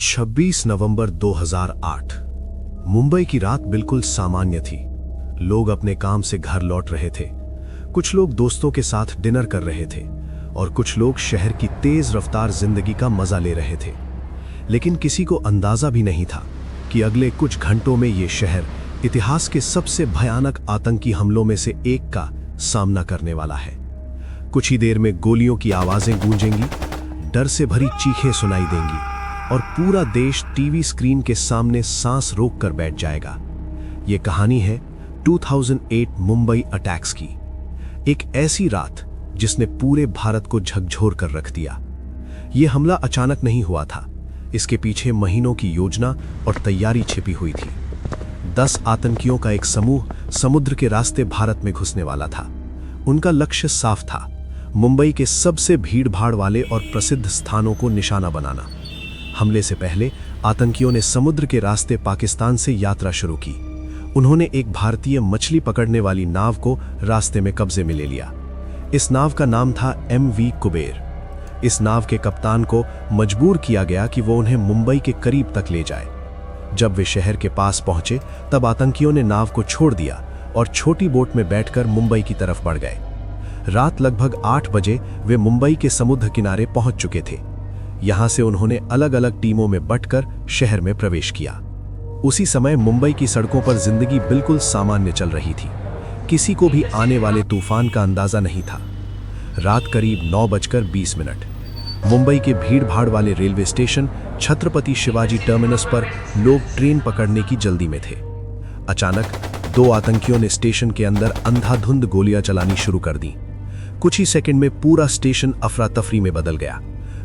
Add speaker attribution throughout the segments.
Speaker 1: 26 नवंबर 2008। मुंबई की रात बिल्कुल सामान्य थी। लोग अपने काम से घर लौट रहे थे। कुछ लोग दोस्तों के साथ डिनर कर रहे थे और कुछ लोग शहर की तेज रफ्तार जिंदगी का मजा ले रहे थे। लेकिन किसी को अंदाजा भी नहीं था कि अगले कुछ घंटों में ये शहर इतिहास के सबसे भयानक आतंकी हमलों में से एक का सामना करने वाला है। कुछ ही देर में गोलियों की आवाजें गूंजेंगी, डर से भरी चीखें सुनाई देंगी और पूरा देश टीवी स्क्रीन के सामने सांस रोककर बैठ जाएगा। ये कहानी है 2008 मुंबई अटैक्स की, एक ऐसी रात जिसने पूरे भारत को झकझोर कर रख दिया। यह हमला अचानक नहीं हुआ था, इसके पीछे महीनों की योजना और तैयारी छिपी हुई थी। 10 आतंकियों का एक समूह समुद्र के रास्ते भारत में घुसने वाला था। उनका लक्ष्य साफ था, मुंबई के सबसे भीड़भाड़ वाले और प्रसिद्ध स्थानों को निशाना बनाना। हमले से पहले आतंकियों ने समुद्र के रास्ते पाकिस्तान से यात्रा शुरू की। उन्होंने एक भारतीय मछली पकड़ने वाली नाव को रास्ते में कब्जे में ले लिया। इस नाव का नाम था MV कुबेर। इस नाव के कप्तान को मजबूर किया गया कि वो उन्हें मुंबई के करीब तक ले जाए। जब वे शहर के पास पहुंचे तब आतंकियों ने नाव को छोड़ दिया और छोटी बोट में बैठकर मुंबई की तरफ बढ़ गए। रात लगभग 8 बजे वे मुंबई के समुद्र किनारे पहुंच चुके थे। यहां से उन्होंने अलग अलग टीमों में बंटकर शहर में प्रवेश किया। उसी समय मुंबई की सड़कों पर जिंदगी बिल्कुल सामान्य चल रही थी। किसी को भी आने वाले तूफान का अंदाजा नहीं था। रात करीब 9:20। मुंबई के भीड़भाड़ वाले railway station Chhatrapati Shivaji terminus पर लोग ट्रेन पकड़ने की जल्दी में थे। अचानक 2 आतंकियों ने स्टेशन के अंदर अंधाधुंध गोलियां चलानी शुरू कर दी। कुछ ही सेकंड में पूरा स्टेशन अफरा तफरी में बदल गया।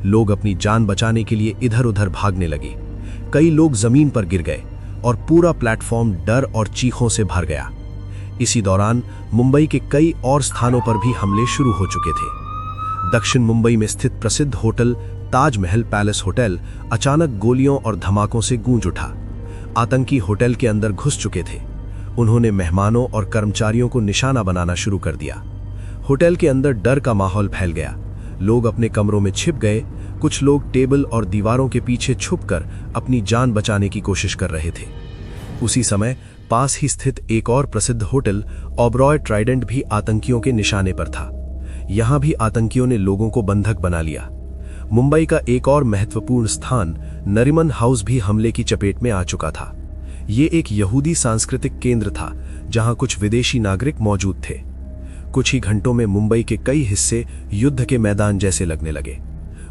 Speaker 1: लोग अपनी जान बचाने के लिए इधर उधर भागने लगे। कई लोग जमीन पर गिर गए और पूरा प्लेटफॉर्म डर और चीखों से भर गया। इसी दौरान मुंबई के कई और स्थानों पर भी हमले शुरू हो चुके थे। दक्षिण मुंबई में स्थित प्रसिद्ध होटल ताजमहल पैलेस होटल अचानक गोलियों और धमाकों से गूंज उठा। आतंकी होटल के अंदर घुस चुके थे। उन्होंने मेहमानों और कर्मचारियों को निशाना बनाना शुरू कर दिया। होटल के अंदर डर का माहौल फैल गया। लोग अपने कमरों में छिप गए। कुछ लोग टेबल और दीवारों के पीछे छुपकर अपनी जान बचाने की कोशिश कर रहे थे। उसी समय पास ही स्थित एक और प्रसिद्ध होटल ओबरॉय ट्राइडेंट भी आतंकियों के निशाने पर था। यहां भी आतंकियों ने लोगों को बंधक बना लिया। मुंबई का एक और महत्वपूर्ण स्थान नरीमन हाउस भी हमले की चपेट में आ चुका था। ये एक यहूदी सांस्कृतिक केंद्र था जहां कुछ विदेशी नागरिक मौजूद थे। कुछ ही घंटों में मुंबई के कई हिस्से युद्ध के मैदान जैसे लगने लगे।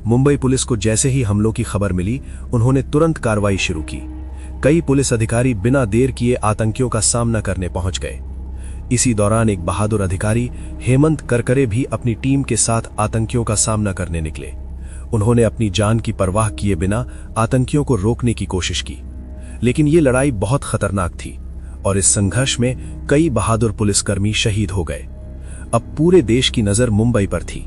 Speaker 1: मुंबई पुलिस को जैसे ही हमलों की खबर मिली, उन्होंने तुरंत कार्रवाई शुरू की। कई पुलिस अधिकारी बिना देर किए आतंकियों का सामना करने पहुंच गए। इसी दौरान एक बहादुर अधिकारी हेमंत करकरे भी अपनी टीम के साथ आतंकियों का सामना करने निकले। उन्होंने अपनी जान की परवाह किए बिना आतंकियों को रोकने की कोशिश की। लेकिन ये लड़ाई बहुत खतरनाक थी और इस संघर्ष में कई बहादुर पुलिसकर्मी शहीद हो गए। अब पूरे देश की नजर मुंबई पर थी।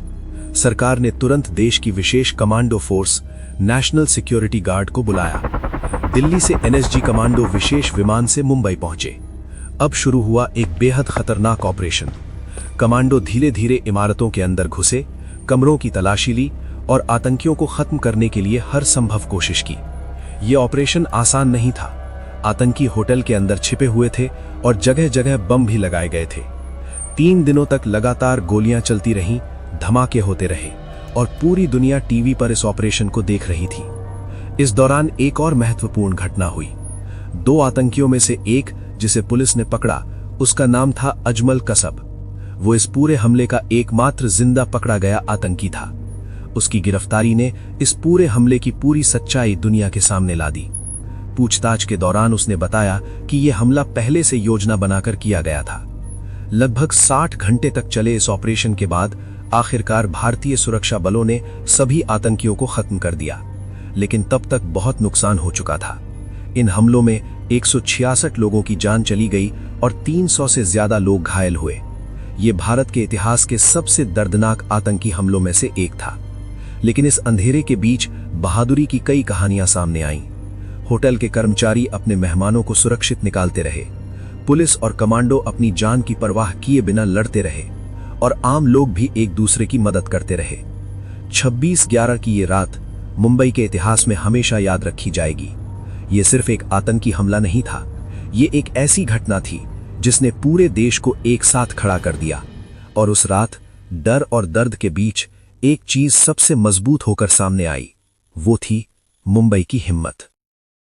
Speaker 1: सरकार ने तुरंत देश की विशेष commando force National Security Guard को बुलाया। दिल्ली से NSG कमांडो विशेष विमान से मुंबई पहुंचे। अब शुरू हुआ एक बेहद खतरनाक ऑपरेशन। कमांडो धीरे धीरे इमारतों के अंदर घुसे, कमरों की तलाशी ली और आतंकियों को खत्म करने के लिए हर संभव कोशिश की। यह ऑपरेशन आसान नहीं था। आतंकी होटल के अंदर छिपे हुए थे और जगह जगह बम भी लगाए गए थे। 3 दिनों तक लगातार गोलियां चलती रहीं, धमाके होते रहे और पूरी दुनिया टीवी पर इस ऑपरेशन को देख रही थी। इस दौरान एक और महत्वपूर्ण घटना हुई। 2 आतंकियों में से एक जिसे पुलिस ने पकड़ा, उसका नाम था अजमल कसब। वो इस पूरे हमले का एकमात्र जिंदा पकड़ा गया आतंकी था। उसकी गिरफ्तारी ने इस पूरे हमले की पूरी सच्चाई दुनिया के सामने ला दी। पूछताछ के दौरान उसने बताया कि यह हमला पहले से योजना बनाकर किया गया था। लगभग 60 घंटे तक चले इस ऑपरेशन के बाद आखिरकार भारतीय सुरक्षा बलों ने सभी आतंकियों को खत्म कर दिया। लेकिन तब तक बहुत नुकसान हो चुका था। इन हमलों में 166 लोगों की जान चली गई और 300 से ज्यादा लोग घायल हुए। ये भारत के इतिहास के सबसे दर्दनाक आतंकी हमलों में से एक था। लेकिन इस अंधेरे के बीच बहादुरी की कई कहानियां सामने आईं। होटल के कर्मचारी अपने मेहमानों को सुरक्षित निकालते रहे। पुलिस और कमांडो अपनी जान की परवाह किए बिना लड़ते रहे और आम लोग भी एक दूसरे की मदद करते रहे। 26/11 की ये रात मुंबई के इतिहास में हमेशा याद रखी जाएगी। ये सिर्फ एक आतंकी हमला नहीं था, ये एक ऐसी घटना थी जिसने पूरे देश को एक साथ खड़ा कर दिया। और उस रात डर और दर्द के बीच एक चीज सबसे मजबूत होकर सामने आई, वो थी मुंबई की हिम्मत।